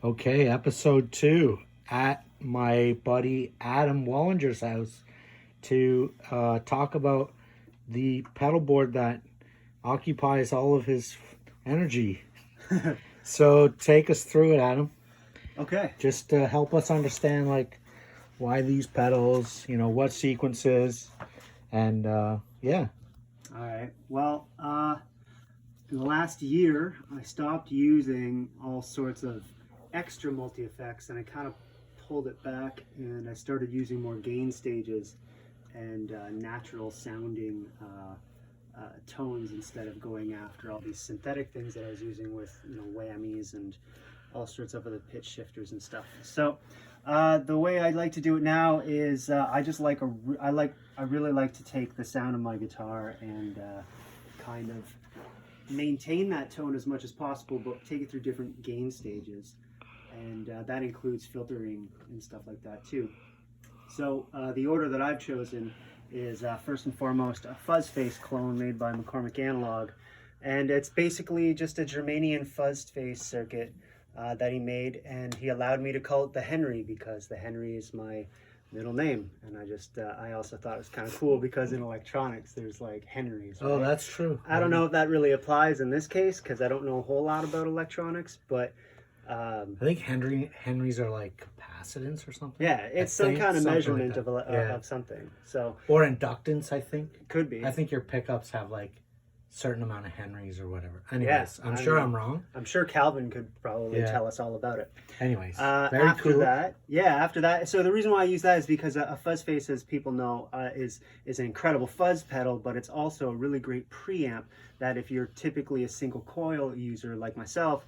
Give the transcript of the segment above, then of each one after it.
Okay, episode 2 at my buddy Adam Wollinger's house to talk about the pedal board that occupies all of his energy. So take us through it, Adam. Okay. Just to help us understand like why these pedals, what sequences, and yeah. All right. Well, in the last year, I stopped using all sorts of extra multi-effects, and I kind of pulled it back, and I started using more gain stages and natural sounding tones instead of going after all these synthetic things that I was using with whammies and all sorts of other pitch shifters and stuff. So the way I like to do it now is I really like to take the sound of my guitar and kind of maintain that tone as much as possible, but take it through different gain stages, and that includes filtering and stuff like that too. So the order that I've chosen is first and foremost a fuzz face clone made by McCormick Analog, and it's basically just a Germanian fuzz face circuit that he made, and he allowed me to call it the Henry because the Henry is my middle name, and I also thought it was kind of cool because in electronics there's like Henrys, right? Oh, that's true. I don't know if that really applies in this case because I don't know a whole lot about electronics, but I think Henrys are like capacitance or something. yeah, it's some kind of measurement like of something. So or inductance, I think. Could be. I think your pickups have like certain amount of Henrys or whatever. Anyways, Yeah, I'm sure I'm wrong. I'm sure Calvin could probably tell us all about it. Anyways, very after cool. After that, so the reason why I use that is because a fuzz face, as people know, is an incredible fuzz pedal, but it's also a really great preamp that if you're typically a single coil user like myself,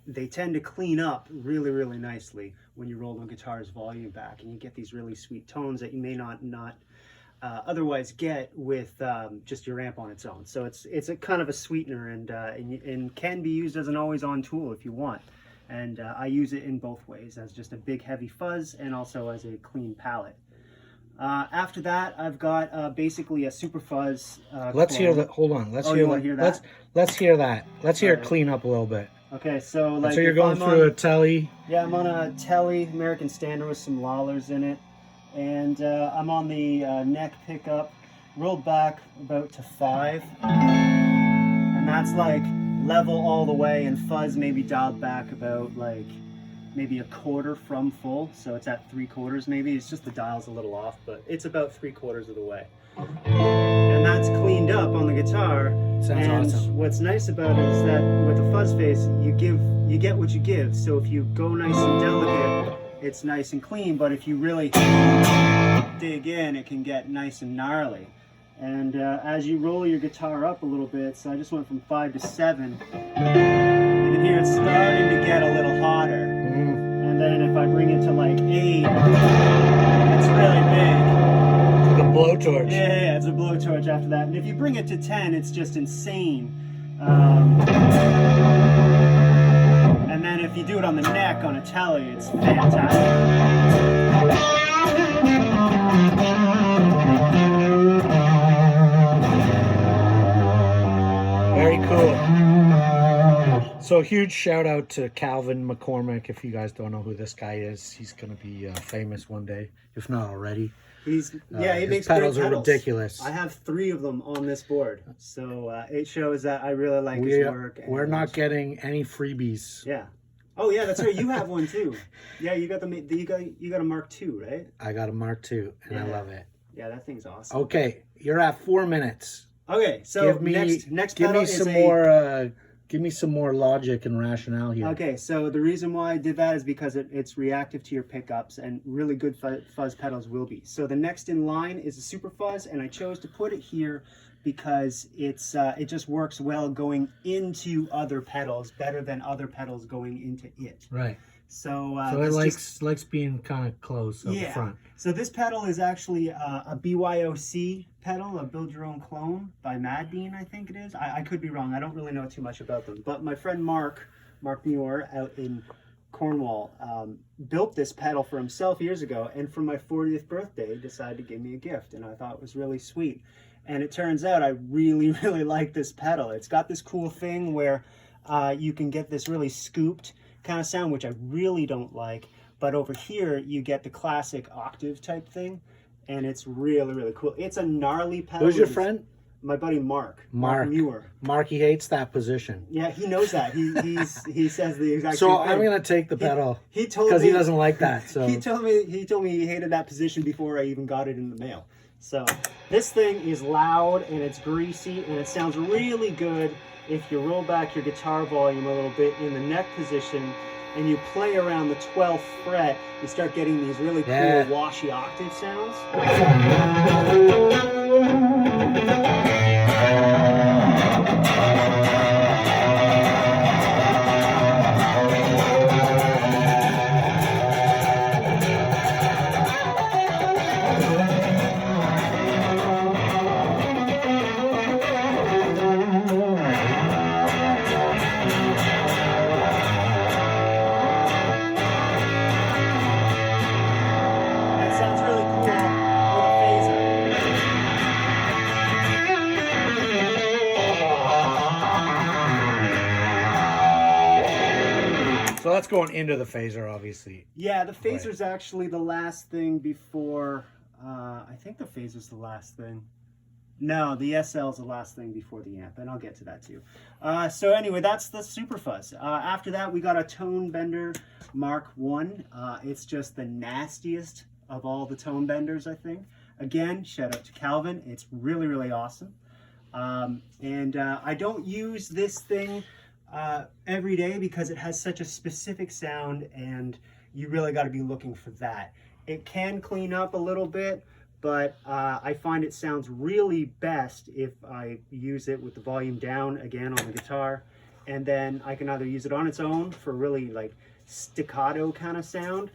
they tend to clean up really, really nicely when you roll the guitar's volume back, and you get these really sweet tones that you may not otherwise get with just your amp on its own. So it's a kind of a sweetener, and can be used as an always-on tool if you want. And I use it in both ways, as just a big heavy fuzz and also as a clean palette. After that, I've got basically a super fuzz. Let's clone. hear that. Hold on. Let's Oh, hear you wanna that. hear that? Let's hear that. Let's hear it Alright. clean up a little bit. Okay, so like So you're going through a telly. Yeah, I'm on a Telly American Standard with some Lawlers in it, and I'm on the neck pickup, rolled back about to 5, and that's like level all the way, and fuzz maybe dialed back about like maybe a quarter from full, so it's at 3/4 maybe. It's just the dial's a little off, but it's about 3/4 of the way. And that's cleaned up on the guitar. Sounds and awesome. what's nice about it is that with a fuzz face, you get what you give. So if you go nice and delicate, it's nice and clean, but if you really dig in, it can get nice and gnarly. And as you roll your guitar up a little bit, so I just went from 5 to 7, you can hear it's starting to get a little hotter. And then if I bring it to like 8, it's really big. The blowtorch. Yeah, it's a blowtorch after that. And if you bring it to 10, it's just insane. And then if you do it on the neck on a telly, it's fantastic. Very cool. So a huge shout out to Calvin McCormick. If you guys don't know who this guy is, he's going to be famous one day, if not already. He his makes pedals great are ridiculous. I have 3 of them on this board, so it shows that I really like his work. We're not getting any freebies. Yeah. Oh yeah, that's right. You have one too. Yeah, you got you got a Mark II, right? I got a Mark II, and I Yeah. love it. Yeah, that thing's awesome. Okay, you're at 4 minutes. Okay, so Give me next give pedal me is some more. Give me some more logic and rationale here. Okay, so the reason why I did that is because it's reactive to your pickups, and really good fuzz pedals will be. So the next in line is a super fuzz, and I chose to put it here because it just works well going into other pedals, better than other pedals going into it. Right. So, So it likes being kind of close up front. So this pedal is actually a BYOC pedal, a build your own clone by Mad Bean, I think it is. I could be wrong. I don't really know too much about them. But my friend Mark Muir out in Cornwall built this pedal for himself years ago, and for my 40th birthday decided to give me a gift, and I thought it was really sweet. And it turns out I really, really like this pedal. It's got this cool thing where you can get this really scooped kind of sound, which I really don't like. But over here, you get the classic octave type thing, and it's really, really cool. It's a gnarly pedal. Who's your friend? My buddy Mark. Mark Muir. Mark, he hates that position. Yeah, he knows that. He says the exact So same thing. I'm gonna take the pedal. He told me because he doesn't like that. So he told me he hated that position before I even got it in the mail. So this thing is loud and it's greasy and it sounds really good if you roll back your guitar volume a little bit in the neck position and you play around the 12th fret, you start getting these really cool washy octave sounds. So that's going into the phaser, obviously. Yeah, the phaser's actually the last thing before. I think the phaser's the last thing. No, the SL's the last thing before the amp, and I'll get to that too. So anyway, that's the Super Fuzz. After that, we got a Tone Bender Mark 1. It's just the nastiest of all the tone benders, I think. Again, shout out to Calvin. It's really, really awesome. I don't use this thing every day because it has such a specific sound and you really got to be looking for that. It can clean up a little bit, but I find it sounds really best if I use it with the volume down again on the guitar, and then I can either use it on its own for really like staccato kind of sound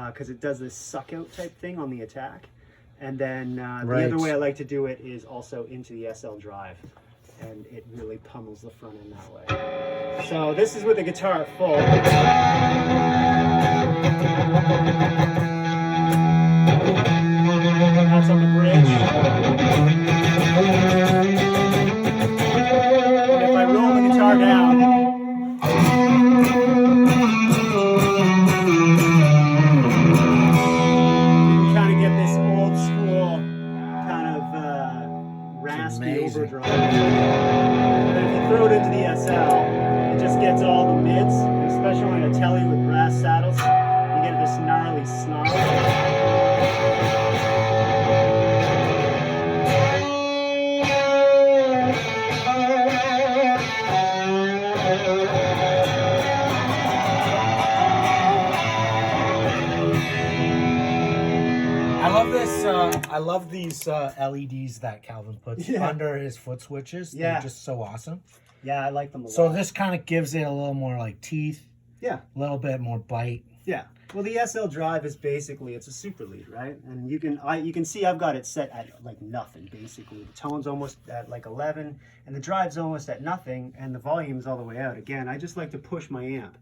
because it does this suck out type thing on the attack, and then the other way I like to do it is also into the SL drive, and it really pummels the front end that way. So this is with the guitar at full. That's on the bridge. And if I roll the guitar down, you can kind of get this old school kind of raspy overdrive. And if you throw it into the SL, it just gets all the mids, especially on a telly with brass saddles. You get this gnarly snarl. I love these LEDs that Calvin puts under his foot switches. They're just so awesome. Yeah, I like them a lot. So this kind of gives it a little more like teeth. Yeah. A little bit more bite. Yeah. Well, the SL drive is basically, it's a super lead, right? And you can see I've got it set at like nothing, basically. The tone's almost at like 11, and the drive's almost at nothing, and the volume's all the way out. Again, I just like to push my amp.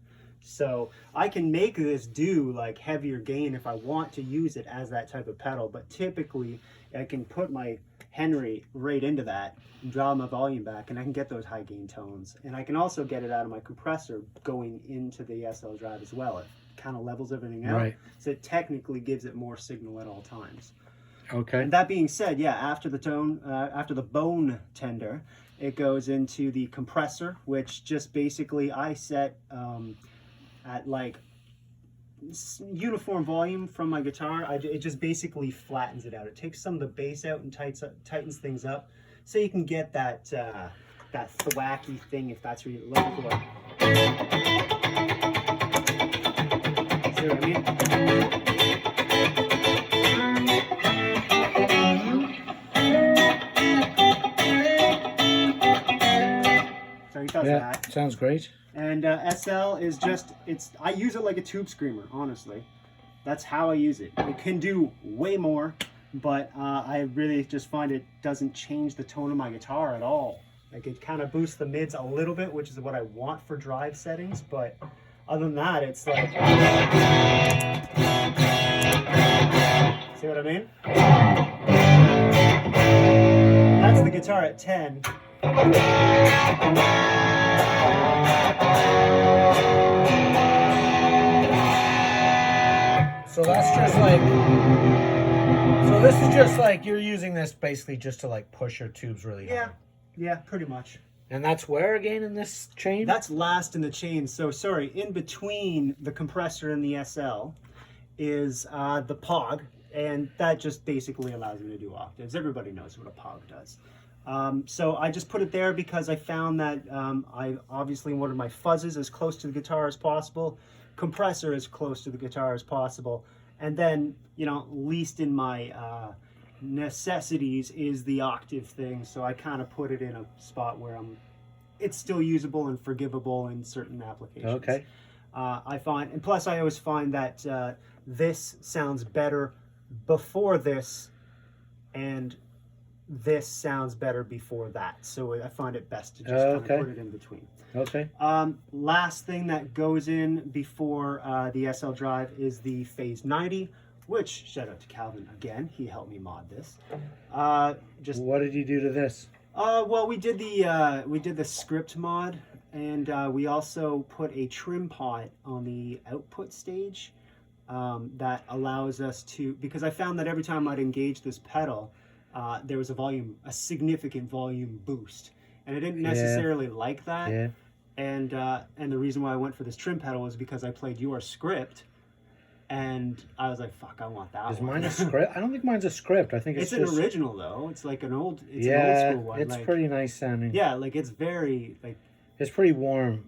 So I can make this do like heavier gain if I want to use it as that type of pedal, but typically I can put my Henry right into that and draw my volume back, and I can get those high gain tones. And I can also get it out of my compressor going into the SL drive as well. It kind of levels everything out. Right. So it technically gives it more signal at all times. Okay. And that being said, yeah, after the bone tender, it goes into the compressor, which just basically I set at like uniform volume from my guitar. It just basically flattens it out. It takes some of the bass out and tightens things up, so you can get that that thwacky thing if that's what you're looking for. See what I mean? So he does that. Sounds great. And SL is just, I use it like a tube screamer, honestly. That's how I use it. It can do way more, but I really just find it doesn't change the tone of my guitar at all. Like it kind of boosts the mids a little bit, which is what I want for drive settings, but other than that, it's like... See what I mean? That's the guitar at 10. like, so this is just like, you're using this basically just to like push your tubes really hard. Yeah, pretty much. And that's where again in this chain? That's last in the chain. So sorry, in between the compressor and the SL is the POG, and that just basically allows me to do octaves. Everybody knows what a POG does. So I just put it there because I found that I obviously wanted my fuzzes as close to the guitar as possible, compressor as close to the guitar as possible, and then, you know, least in my necessities is the octave thing. So I kind of put it in a spot where it's still usable and forgivable in certain applications. Okay. I find, and plus I always find that this sounds better before this, and this sounds better before that. So I find it best to just kind of put it in between. Okay. Last thing that goes in before the SL drive is the Phase 90, which, shout out to Calvin again, he helped me mod this. Just what did you do to this? well, we did the script mod, and we also put a trim pot on the output stage that allows us to, because I found that every time I'd engage this pedal, there was a significant volume boost, and I didn't necessarily like that. Yeah. And the reason why I went for this trim pedal was because I played your script, and I was like, "Fuck, I want that." Is one. mine a script? I don't think mine's a script. I think it's an just original though. It's like an old school one. It's like, pretty nice sounding. Yeah, like it's very like. It's pretty warm.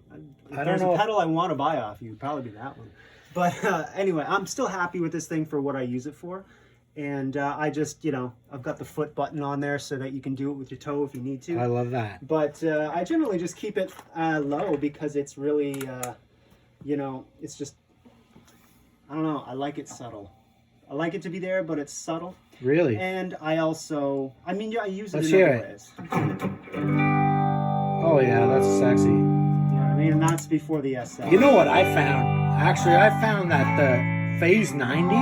If there's a pedal I want to buy off you, it'd probably be that one. But anyway, I'm still happy with this thing for what I use it for. And I just, you know, I've got the foot button on there so that you can do it with your toe if you need to. I love that. But I generally just keep it low because it's really, you know, it's just, I don't know, I like it subtle. I like it to be there, but it's subtle. Really? And I also, I mean, yeah, I use it Let's in hear other it. ways. Oh yeah, that's sexy. You know what I mean? And that's before the SL. You know what I found? Actually, I found that the Phase 90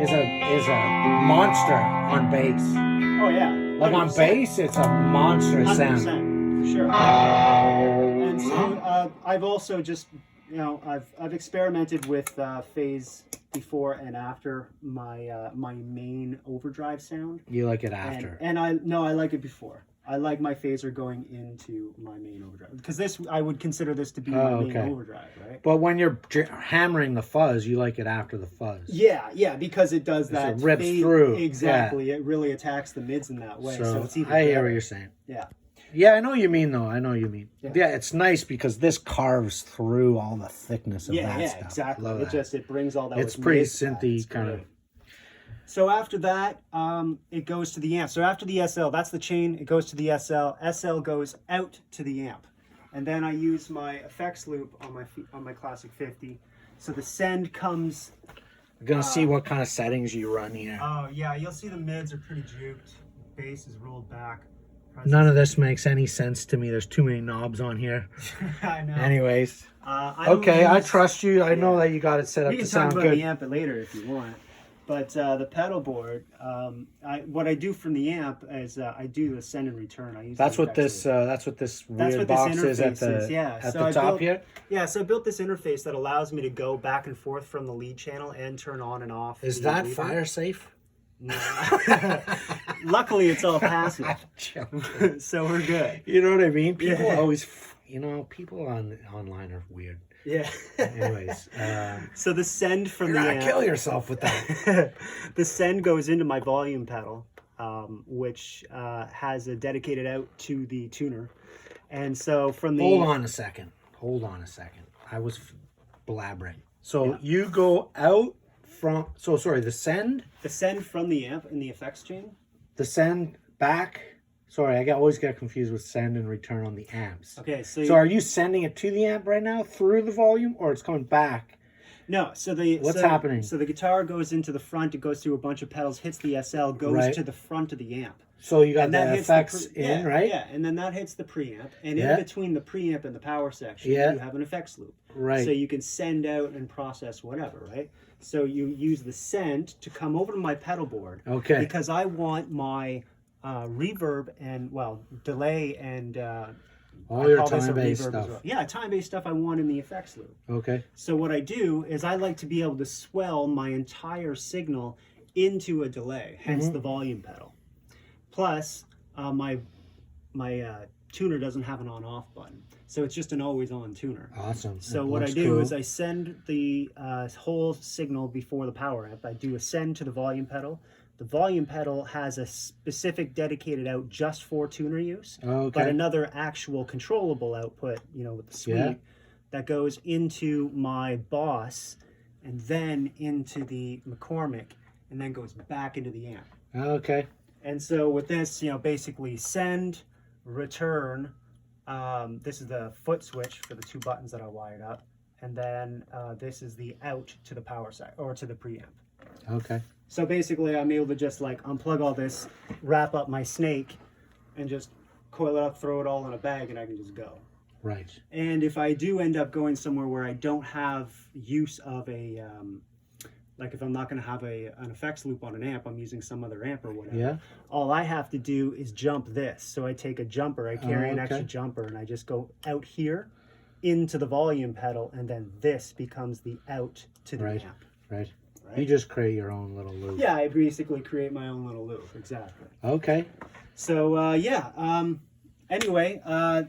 is a monster on bass. Oh yeah. 100%. Like on bass, it's a monstrous 100%, sound. for sure. And so I've also just, you know, I've experimented with phase before and after my my main overdrive sound. You like it after? And I like it before. I like my phaser going into my main overdrive, because this, I would consider this to be my main overdrive, right? But when you're hammering the fuzz, you like it after the fuzz. Yeah, because it does that. It rips through. Exactly. Yeah. It really attacks the mids in that way. So it's even I hear better. what you're saying. Yeah. Yeah, I know what you mean, though. I know what you mean. Yeah. Yeah, it's nice because this carves through all the thickness of that stuff. Yeah, exactly. Love that. It brings all that. It's pretty synthy kind of. So after that, it goes to the amp. So after the SL, that's the chain. It goes to the SL. SL goes out to the amp, and then I use my effects loop on my Classic 50. So the send comes. We're gonna see what kind of settings you run here. Oh yeah, you'll see the mids are pretty juked. Bass is rolled back. None of this makes any sense to me. There's too many knobs on here. I know. Anyways, okay, I trust you. I know that you got it set up to sound good. We can talk about good. the amp later if you want. But the pedal board, what I do from the amp is I do the send and return. I use That's what this weird box is at the top here. Yeah, so I built this interface that allows me to go back and forth from the lead channel and turn on and off. Is that fire safe? No. Luckily, it's all passive, so we're good. You know what I mean? People always, people online are weird. Yeah. Anyways, so the send from you're the gonna amp, kill yourself with that. The send goes into my volume pedal, which has a dedicated out to the tuner, and so from the Hold on a second. I was blabbering. So you go out from. So sorry. The send from the amp in the effects chain. The send back. Sorry, I always get confused with send and return on the amps. Okay, so are you sending it to the amp right now through the volume, or it's coming back? No, what's happening? So the guitar goes into the front, it goes through a bunch of pedals, hits the SL, goes to the front of the amp. So you got and the effects right? Yeah, and then that hits the preamp, and in between the preamp and the power section, you have an effects loop. Right. So you can send out and process whatever, right? So you use the send to come over to my pedal board. Okay. Because I want my reverb and delay and All your call this a time-based reverb as stuff. well. Yeah, time-based stuff I want in the effects loop. Okay. So what I do is I like to be able to swell my entire signal into a delay, hence the volume pedal. Plus, my tuner doesn't have an on-off button, so it's just an always-on tuner. Awesome. So It what I looks do cool. is I send the whole signal before the power amp. I do a send to the volume pedal. The volume pedal has a specific dedicated out just for tuner use, Okay. but another actual controllable output, you know, with the suite, Yeah. that goes into my Boss and then into the McCormick and then goes back into the amp. Okay. And so with this, you know, basically send, return, this is the foot switch for the 2 buttons that I wired up, and then this is the out to the power side or to the preamp. Okay. So basically I'm able to just like unplug all this, wrap up my snake, and just coil it up, throw it all in a bag, and I can just go. Right. And if I do end up going somewhere where I don't have use of a, like if I'm not going to have an effects loop on an amp, I'm using some other amp or whatever. Yeah. All I have to do is jump this. So I take a jumper, I carry an okay. extra jumper, and I just go out here into the volume pedal, and then this becomes the out to the Right. amp. Right. Right? You just create your own little loop. Yeah, I basically create my own little loop. Exactly. Okay. So anyway, I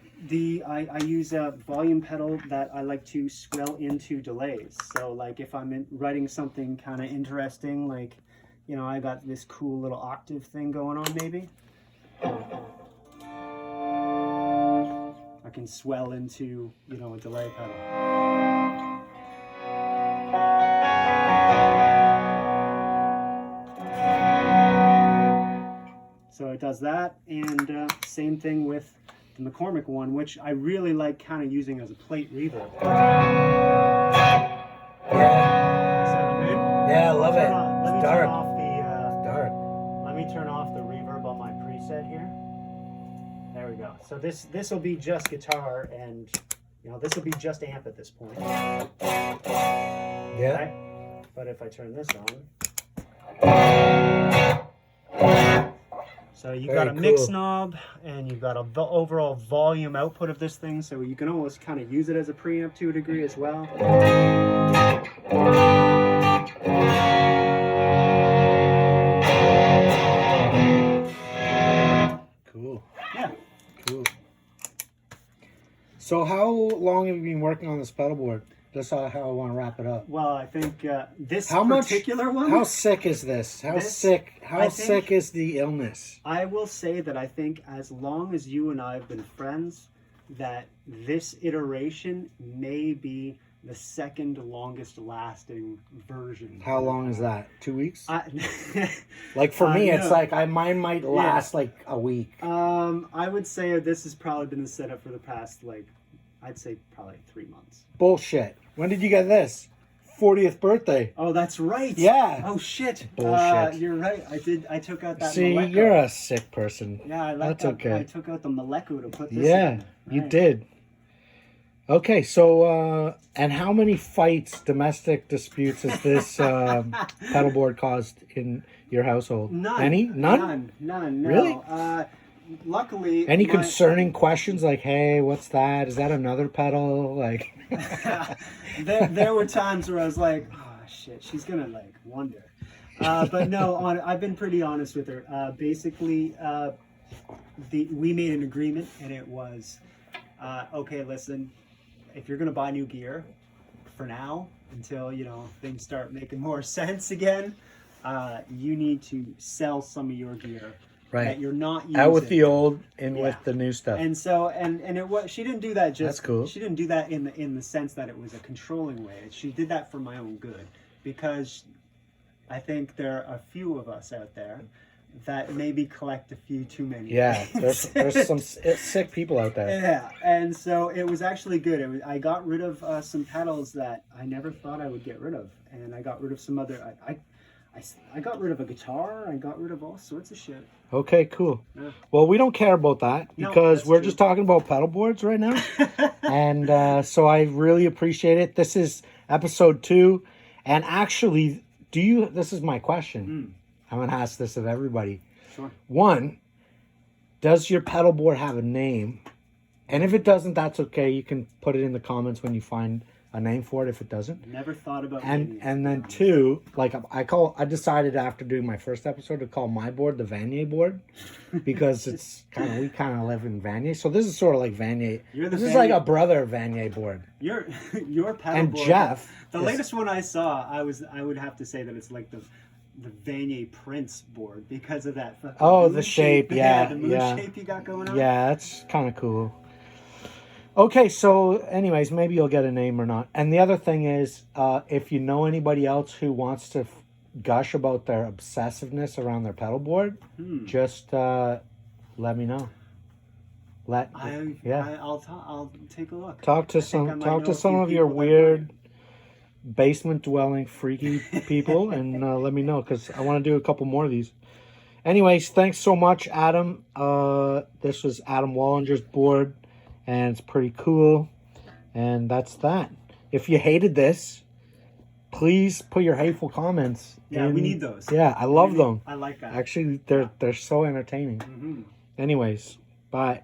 use a volume pedal that I like to swell into delays. So like if I'm writing something kind of interesting, like, you know, I got this cool little octave thing going on maybe. I can swell into, you know, a delay pedal. So it does that, and same thing with the McCormick one, which I really like kind of using as a plate reverb. Yeah, I love it. Let me It's turn dark. off the Dark. let me turn off the reverb on my preset here. There we go. So this will be just guitar, and you know, this will be just amp at this point. Yeah. Right? But if I turn this on, so you got a Very mix cool. knob, and you've got a overall volume output of this thing, so you can almost kind of use it as a preamp to a degree as well. Cool. Yeah. Cool. So how long have you been working on this pedal board? That's how I want to wrap it up. Well, I think this How much? particular one. How sick is this? How This, sick? How I think- sick is the illness? I will say that I think as long as you and I have been friends, that this iteration may be the second longest lasting version. How long is that? 2 weeks? I, Like for me, it's no. like mine might last like a week. I would say this has probably been the setup for the past, like, I'd say probably 3 months. Bullshit. When did you get this? 40th birthday. Oh, that's right. Yeah. Oh shit. Bullshit. You're right. I took out that. See, Maleco. you're a sick person. Yeah, I like That's that. okay. I took out the Maleco to put this. Yeah, in. you Right. did. Okay, so and how many fights, domestic disputes has this pedal board caused in your household? None. Any? None? None. No. Really? Luckily. Any my- concerning questions like, hey, what's that? Is that another pedal? Like, there were times where I was like, oh shit, she's gonna like wonder. But no, I've been pretty honest with her. Basically, we made an agreement, and it was, okay, listen, if you're gonna buy new gear, for now, until you know things start making more sense again, you need to sell some of your gear right. that you're not using. Out with the old, in Yeah. with the new stuff. And so, and it was, she didn't do that just. That's cool. She didn't do that in the sense that it was a controlling way. She did that for my own good, because I think there are a few of us out there that maybe collect a few too many. Yeah, things. there's some sick people out there. Yeah, and so it was actually good. I got rid of some pedals that I never thought I would get rid of, and I got rid of some other. I got rid of a guitar. I got rid of all sorts of shit. Okay, cool. Yeah. Well, we don't care about that No, because that's we're true. just talking about pedal boards right now. And so I really appreciate it. This is episode 2. And actually, this is my question. I'm going to ask this of everybody. Sure. 1, does your pedal board have a name? And if it doesn't, that's okay. You can put it in the comments when you find a name for it if it doesn't. Never thought about And naming it. then two, like I decided after doing my first episode to call my board the Vanier board because we kind of live in Vanier. So this is sort of like Vanier. This is like a brother Vanier board. Your pedal And board. Jeff, The latest one I saw, I would have to say that it's like the Vanier Prince board because of that fucking Oh, moon the shape, yeah, the moon yeah. shape you got going on. Yeah, that's kind of cool. Okay, so anyways, maybe you'll get a name or not. And the other thing is, if you know anybody else who wants to gush about their obsessiveness around their pedal board, just let me know. I'll take a look. Talk to some of your weird basement dwelling freaky people and let me know because I want to do a couple more of these. Anyways, thanks so much, Adam. This was Adam Wallinger's board. And it's pretty cool. And that's that. If you hated this, please put your hateful comments. Yeah, we need those. Yeah, I love them. I like that. Actually, they're so entertaining. Anyways, bye.